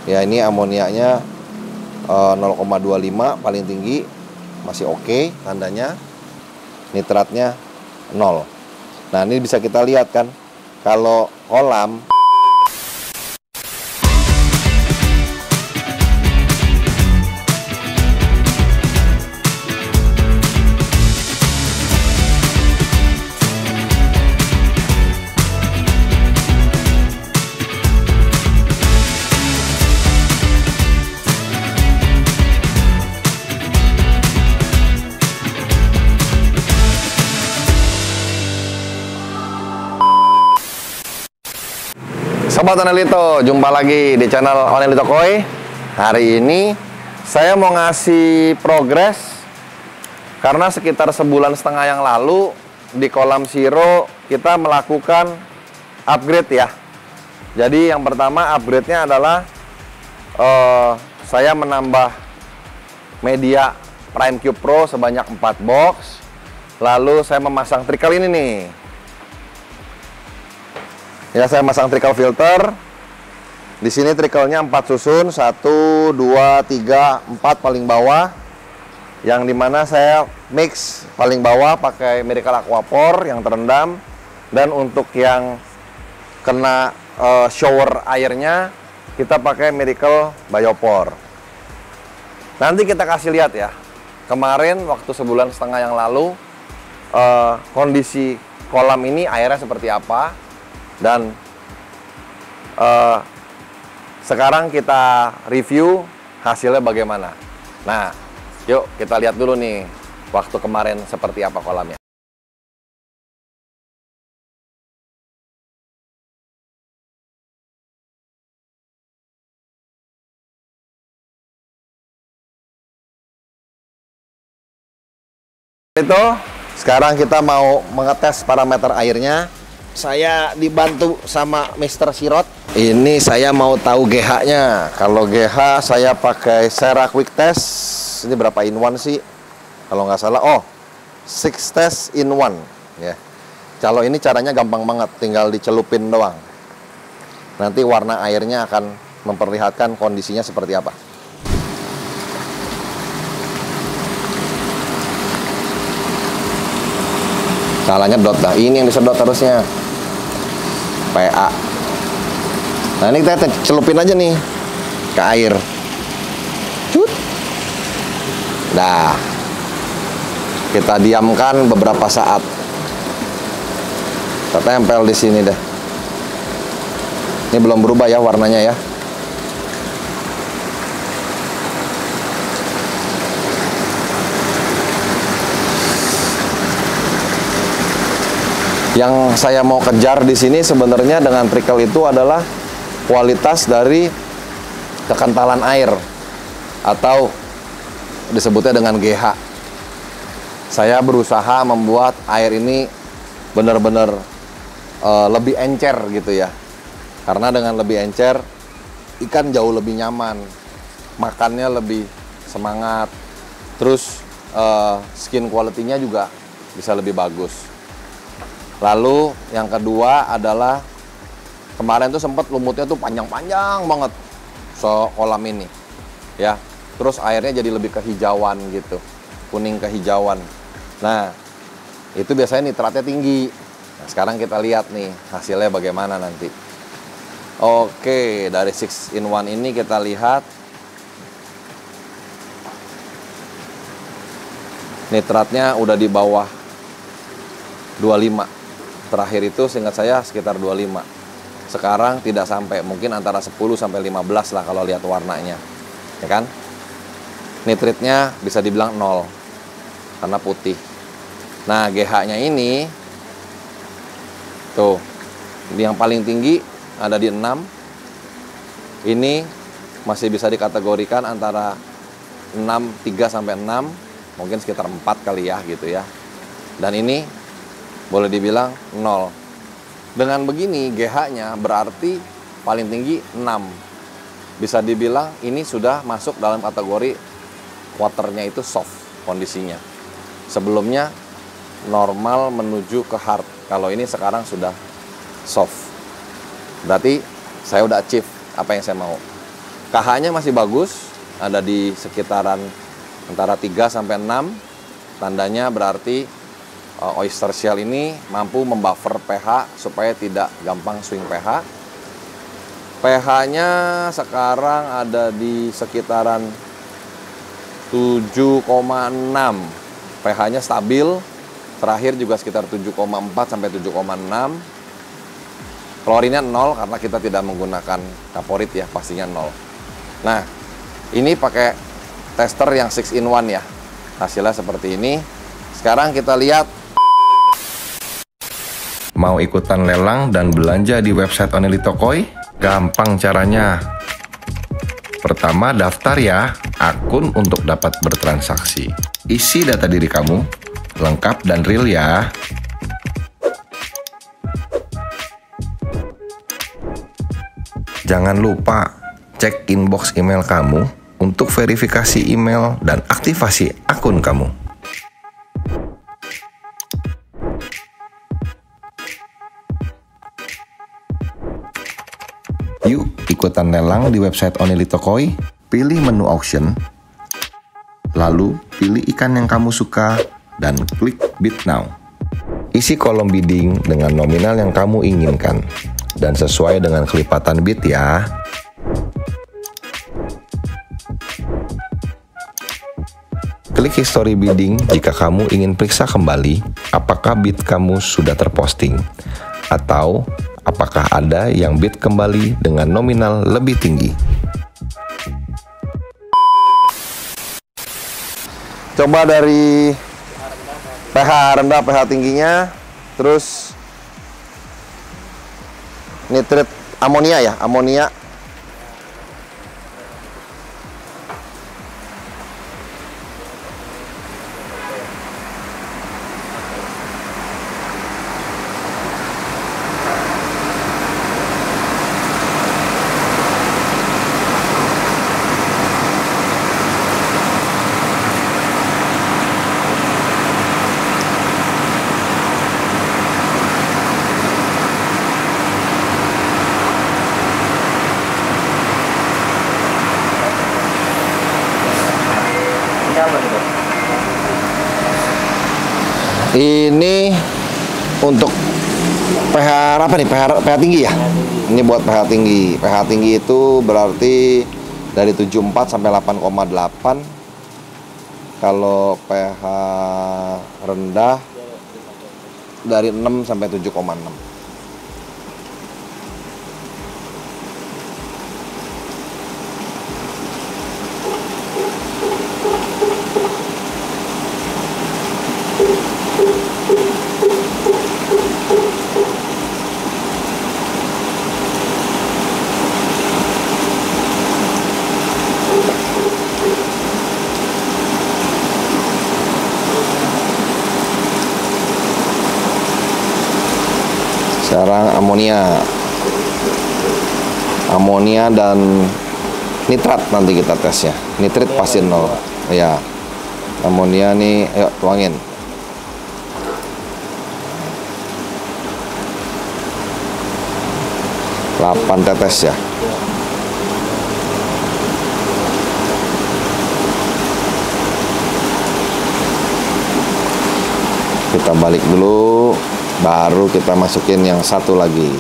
Ya, ini amoniaknya 0,25 paling tinggi, masih oke tandanya. Nitratnya 0. Nah, ini bisa kita lihat kan, kalau kolam Sobat Onelito, jumpa lagi di channel Onelito Koi. Hari ini saya mau ngasih progres karena sekitar sebulan setengah yang lalu di kolam Siro kita melakukan upgrade ya. Jadi yang pertama upgrade-nya adalah saya menambah media Prime Cube Pro sebanyak 4 box. Lalu saya memasang trickle ini nih. Ya, saya masang trickle filter. Di sini trickle-nya 4 susun, 1, 2, 3, 4 paling bawah. Yang dimana saya mix paling bawah pakai Miracle Aquapor yang terendam. Dan untuk yang kena shower airnya, kita pakai Miracle Biopor. Nanti kita kasih lihat ya. Kemarin waktu sebulan setengah yang lalu, kondisi kolam ini airnya seperti apa. Dan sekarang kita review hasilnya bagaimana. Nah, yuk kita lihat dulu nih waktu kemarin seperti apa kolamnya. Itu sekarang kita mau mengetes parameter airnya. Saya dibantu sama Mr. Sirot. Ini saya mau tahu GH-nya. Kalau GH saya pakai Sera Quick Test. Ini berapa in one sih? Kalau nggak salah, 6 test in one. Ya. Kalau ini caranya gampang banget, tinggal dicelupin doang. Nanti warna airnya akan memperlihatkan kondisinya seperti apa. Salahnya dot dah. Ini yang disedot harusnya. PA. Nah, ini kita celupin aja nih ke air. Cut. Dah. Kita diamkan beberapa saat. Kita tempel di sini deh. Ini belum berubah ya warnanya ya. Yang saya mau kejar di sini sebenarnya dengan trickle itu adalah kualitas dari kekentalan air atau disebutnya dengan GH. Saya berusaha membuat air ini benar-benar lebih encer gitu ya. Karena dengan lebih encer ikan jauh lebih nyaman, makannya lebih semangat, terus skin quality-nya juga bisa lebih bagus. Lalu yang kedua adalah kemarin tuh sempat lumutnya tuh panjang-panjang banget kolam ini ya. Terus airnya jadi lebih kehijauan gitu, kuning kehijauan. Nah, itu biasanya nitratnya tinggi. Nah, sekarang kita lihat nih hasilnya bagaimana nanti. Oke, dari 6 in 1 ini kita lihat nitratnya udah di bawah 25. Terakhir itu seingat saya sekitar 25. Sekarang tidak sampai, mungkin antara 10 sampai 15 lah kalau lihat warnanya. Ya kan? Nitritnya bisa dibilang 0 karena putih. Nah, GH-nya ini tuh, yang paling tinggi ada di 6. Ini masih bisa dikategorikan antara 3 sampai 6, mungkin sekitar 4 kali ya gitu ya. Dan ini boleh dibilang 0. Dengan begini GH-nya berarti paling tinggi 6. Bisa dibilang ini sudah masuk dalam kategori waternya itu soft kondisinya. Sebelumnya normal menuju ke hard. Kalau ini sekarang sudah soft. Berarti saya udah achieve apa yang saya mau. KH-nya masih bagus, ada di sekitaran antara 3 sampai 6. Tandanya berarti oyster shell ini mampu membuffer pH supaya tidak gampang swing pH. pH-nya sekarang ada di sekitaran 7,6. pH-nya stabil. Terakhir juga sekitar 7,4 sampai 7,6. Klorinnya 0 karena kita tidak menggunakan kaporit ya, pastinya 0. Nah, ini pakai tester yang 6-in-1 ya. Hasilnya seperti ini. Sekarang kita lihat. Mau ikutan lelang dan belanja di website Onely Tokoi? Gampang caranya. Pertama, daftar ya akun untuk dapat bertransaksi. Isi data diri kamu, lengkap dan real ya. Jangan lupa cek inbox email kamu untuk verifikasi email dan aktivasi akun kamu. Yuk ikutan lelang di website Onely Tokoi, pilih menu auction, lalu pilih ikan yang kamu suka dan klik bid now. Isi kolom bidding dengan nominal yang kamu inginkan dan sesuai dengan kelipatan bid ya. Klik history bidding jika kamu ingin periksa kembali apakah bid kamu sudah terposting atau apakah ada yang bid kembali dengan nominal lebih tinggi. Coba dari pH rendah, pH tingginya, terus nitrit amonia ya, amonia. Ini untuk pH apa nih? pH tinggi ya? Ini buat pH tinggi. pH tinggi itu berarti dari 74 sampai 8,8. Kalau pH rendah dari 6 sampai 7,6. Sekarang amonia dan nitrat nanti kita tesnya. Nitrit pasti 0 ya. Amonia nih, ayo tuangin. Delapan tetes ya. Kita balik dulu, baru kita masukin yang satu lagi.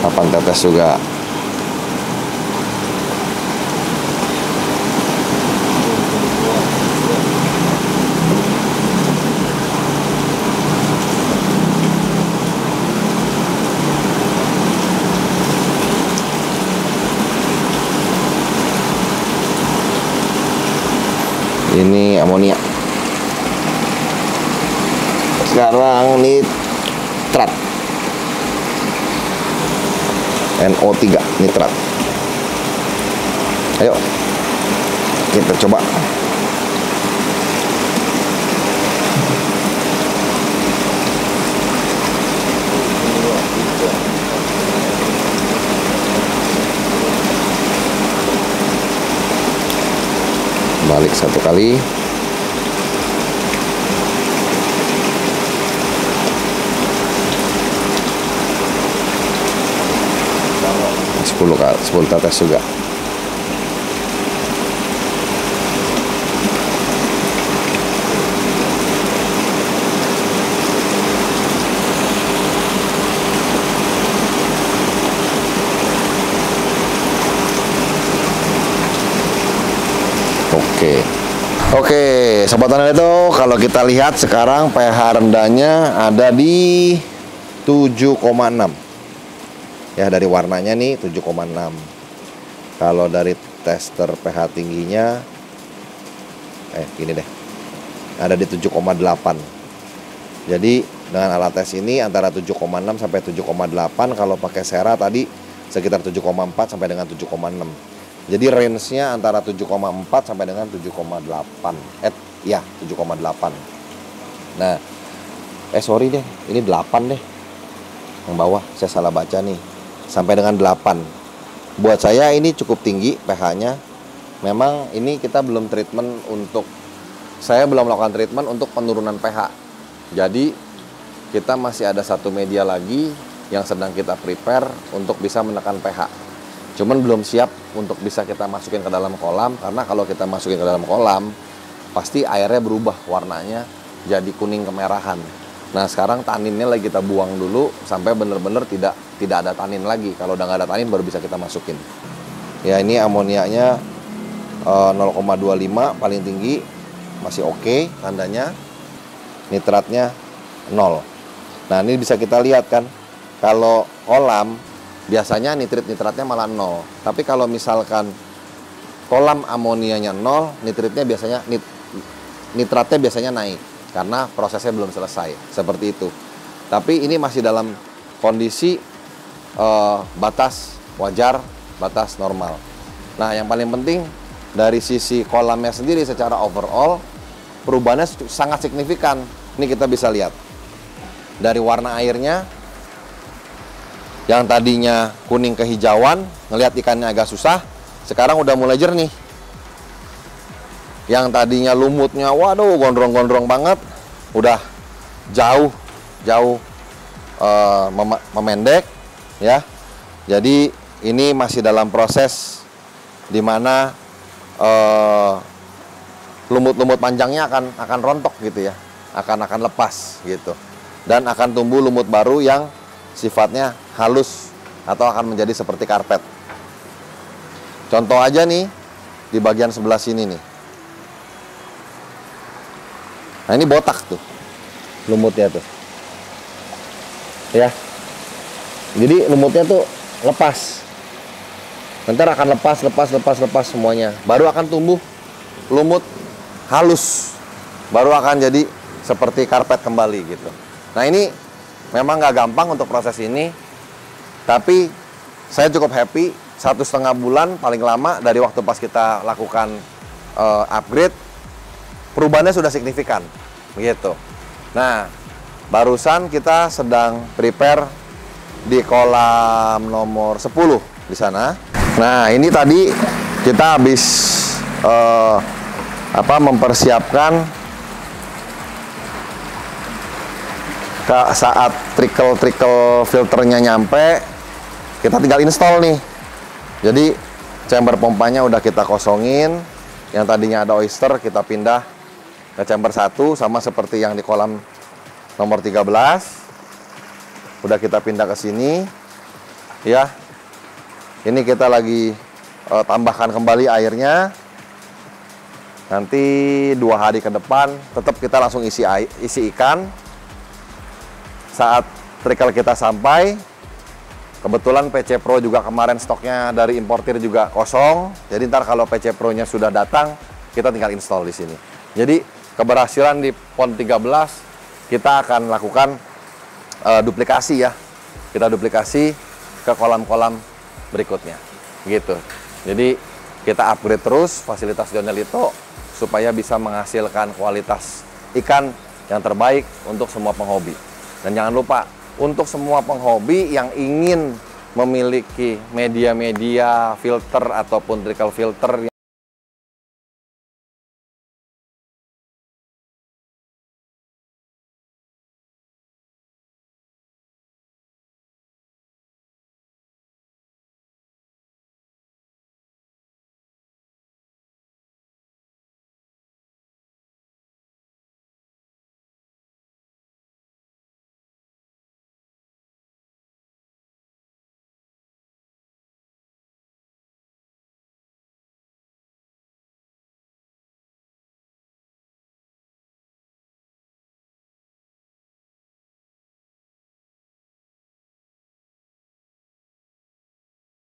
8 tetes juga. Ini amonia. Sekarang nitrat. NO3 nitrat. Ayo kita coba. Balik satu kali. 10 tetes juga. Oke, Sobat Tonel itu kalau kita lihat sekarang pH rendahnya ada di 7,6. Ya, dari warnanya nih 7,6. Kalau dari tester pH tingginya gini deh. Ada di 7,8. Jadi dengan alat tes ini antara 7,6 sampai 7,8, kalau pakai Sera tadi sekitar 7,4 sampai dengan 7,6. Jadi range-nya antara 7,4 sampai dengan 7,8. 7,8. Nah, sorry deh, ini 8 deh. Yang bawah saya salah baca nih. Sampai dengan 8. Buat saya ini cukup tinggi pH-nya. Memang ini kita belum treatment saya belum melakukan treatment untuk penurunan pH. Jadi kita masih ada satu media lagi yang sedang kita prepare untuk bisa menekan pH. Cuman belum siap untuk bisa kita masukin ke dalam kolam, karena kalau kita masukin ke dalam kolam pasti airnya berubah warnanya jadi kuning kemerahan. Nah, sekarang taninnya lagi kita buang dulu sampai bener-bener tidak ada tanin lagi. Kalau udah nggak ada tanin baru bisa kita masukin. Ya, ini amoniaknya 0,25 paling tinggi, masih oke tandanya. Nitratnya 0. Nah, ini bisa kita lihat kan, kalau kolam biasanya nitratnya malah 0. Tapi kalau misalkan kolam amonianya 0, nitratnya biasanya naik karena prosesnya belum selesai. Seperti itu. Tapi ini masih dalam kondisi batas wajar, batas normal. Nah, yang paling penting dari sisi kolamnya sendiri secara overall perubahannya sangat signifikan. Ini kita bisa lihat dari warna airnya. Yang tadinya kuning kehijauan, ngelihat ikannya agak susah, sekarang udah mulai jernih. Yang tadinya lumutnya, waduh, gondrong-gondrong banget, udah jauh memendek, ya. Jadi ini masih dalam proses dimana lumut-lumut panjangnya akan rontok gitu ya, akan lepas gitu, dan akan tumbuh lumut baru yang sifatnya halus atau akan menjadi seperti karpet. Contoh aja nih di bagian sebelah sini nih. Nah, ini botak tuh lumutnya tuh. Ya. Jadi lumutnya tuh lepas. Nanti akan lepas semuanya. Baru akan tumbuh lumut halus. Baru akan jadi seperti karpet kembali gitu. Nah, ini memang nggak gampang untuk proses ini, tapi saya cukup happy. 1,5 bulan paling lama dari waktu pas kita lakukan upgrade, perubahannya sudah signifikan, begitu. Nah, barusan kita sedang prepare di kolam nomor 10 di sana. Nah, ini tadi kita habis mempersiapkan saat trickle filternya nyampe, kita tinggal install nih. Jadi chamber pompanya udah kita kosongin. Yang tadinya ada oyster kita pindah ke chamber 1, sama seperti yang di kolam nomor 13. Udah kita pindah ke sini. Ya. Ini kita lagi tambahkan kembali airnya. Nanti 2 hari ke depan tetap kita langsung isi ikan. Saat trickle kita sampai, kebetulan PC Pro juga kemarin stoknya dari importir juga kosong. Jadi ntar kalau PC Pro-nya sudah datang, kita tinggal install di sini. Jadi keberhasilan di PON 13 kita akan lakukan duplikasi ya. Kita duplikasi ke kolam-kolam berikutnya. Gitu. Jadi kita upgrade terus fasilitas Donelito supaya bisa menghasilkan kualitas ikan yang terbaik untuk semua penghobi. Dan jangan lupa, untuk semua penghobi yang ingin memiliki media-media filter ataupun trickle filter